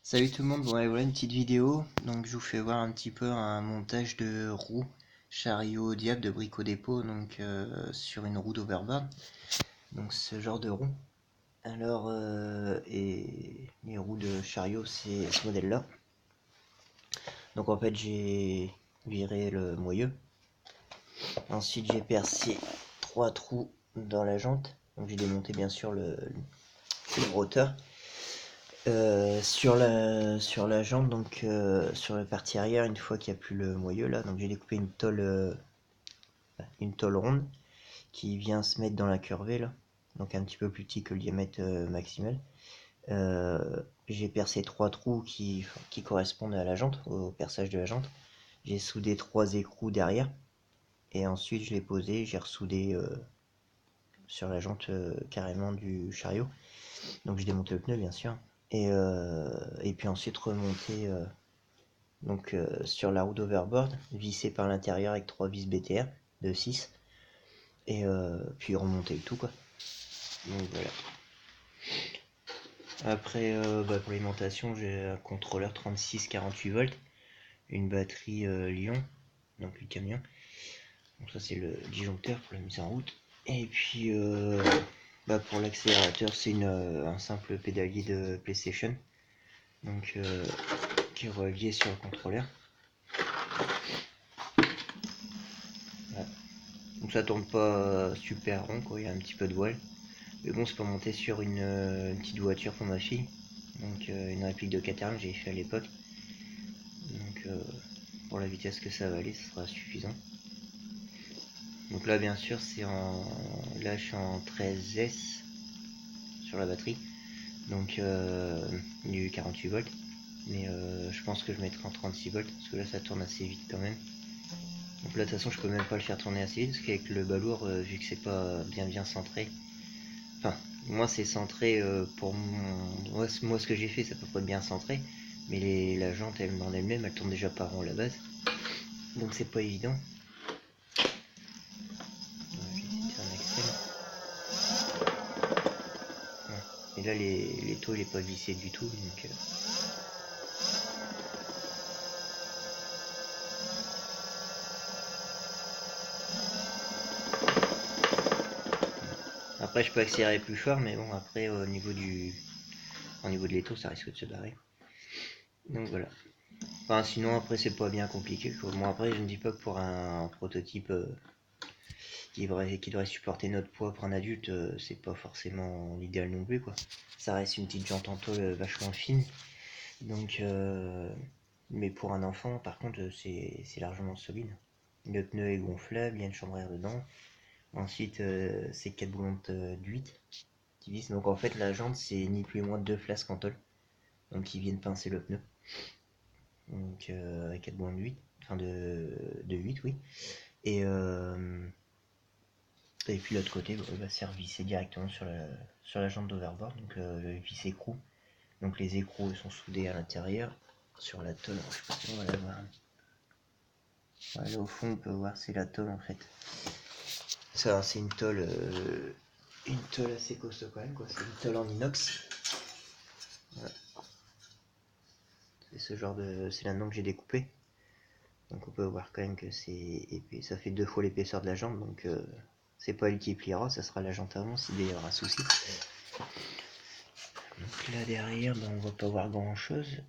Salut tout le monde, bon allez, voilà une petite vidéo, donc je vous fais voir un petit peu un montage de roue chariot diable de Brico Dépôt, donc sur une roue d'overboard, donc ce genre de roue. Alors, et les roues de chariot c'est ce modèle là. Donc en fait j'ai viré le moyeu, ensuite j'ai percé 3 trous dans la jante, donc j'ai démonté bien sûr le rotor. Sur la jambe, donc sur la partie arrière, une fois qu'il n'y a plus le moyeu là, donc j'ai découpé une tôle ronde qui vient se mettre dans la curvée là, donc un petit peu plus petit que le diamètre maximal. J'ai percé 3 trous qui correspondent à la jante, au perçage de la jante. J'ai soudé 3 écrous derrière et ensuite je l'ai posé, j'ai ressoudé sur la jante carrément du chariot. Donc j'ai démonté le pneu bien sûr. Et puis ensuite remonter sur la roue d'overboard, visser par l'intérieur avec 3 vis BTR de 6 et puis remonter le tout quoi. Donc voilà. Après pour l'alimentation, j'ai un contrôleur 36-48 volts, une batterie Lyon, donc le camion. Donc ça c'est le disjoncteur pour la mise en route. Et puis pour l'accélérateur, c'est un simple pédalier de PlayStation, donc qui est relié sur le contrôleur. Voilà. Donc ça tourne pas super rond quoi, il y a un petit peu de voile. Mais bon, c'est pour monter sur une petite voiture pour ma fille. Donc une réplique de Caterham, j'ai fait à l'époque. Donc pour la vitesse que ça va aller, ça sera suffisant. Donc là bien sûr c'est là je suis en 13S sur la batterie. Donc il y a eu 48 volts. Mais je pense que je mettrai en 36 volts parce que là ça tourne assez vite quand même. Donc là de toute façon je peux même pas le faire tourner assez vite parce qu'avec le balourd, vu que c'est pas bien centré, enfin moi c'est centré pour moi ce que j'ai fait c'est à peu près bien centré, mais la jante en elle-même elle tourne déjà pas rond à la base, donc c'est pas évident. Je vais essayer de faire un Excel. Ouais. Et là les taux il est pas vissé du tout, donc après je peux accélérer plus fort, mais bon après au niveau de l'étau ça risque de se barrer. Donc voilà. Enfin sinon après c'est pas bien compliqué quoi. Bon après je ne dis pas que pour un prototype qui devrait supporter notre poids pour un adulte, c'est pas forcément l'idéal non plus quoi. Ça reste une petite jante en tôle vachement fine. Donc mais pour un enfant par contre c'est largement solide. Le pneu est gonflable, il y a une chambre à air dedans. Ensuite c'est 4 boulons d'huile qui vissent. Donc en fait la jante c'est ni plus ni moins de 2 flasques en tôle. Donc qui viennent pincer le pneu. Donc avec 4 boulons d'huile. Enfin de 8 oui. Et puis l'autre côté va se visser directement sur la jambe d'overboard, donc le vis écrou. Donc les écrous sont soudés à l'intérieur sur la tôle. Je sais pas si on va la voir. Voilà, au fond on peut voir c'est la tôle en fait. Ça c'est une tôle assez costaud quand même quoi. C'est une tôle en inox. Voilà. C'est ce genre c'est là-dedans que j'ai découpé. Donc on peut voir quand même que c'est épais. Ça fait 2 fois l'épaisseur de la jambe, donc c'est pas elle qui pliera, ça sera la jante avant s'il y aura un souci. Donc là derrière on va pas voir grand chose.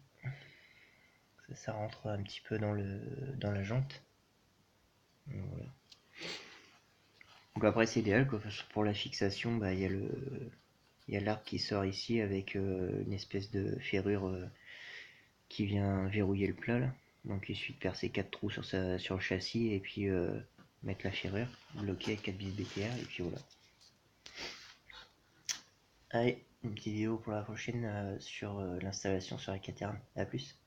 Ça rentre un petit peu dans la jante. Donc, voilà. Donc après c'est idéal quoi, parce que pour la fixation il y a l'arc qui sort ici avec une espèce de ferrure qui vient verrouiller le plat là. Donc il suffit de percer 4 trous sur le châssis et puis mettre la ferrure, bloquer avec 4 vis BTR et puis voilà. Allez, une petite vidéo pour la prochaine sur l'installation sur la Caterham. A plus.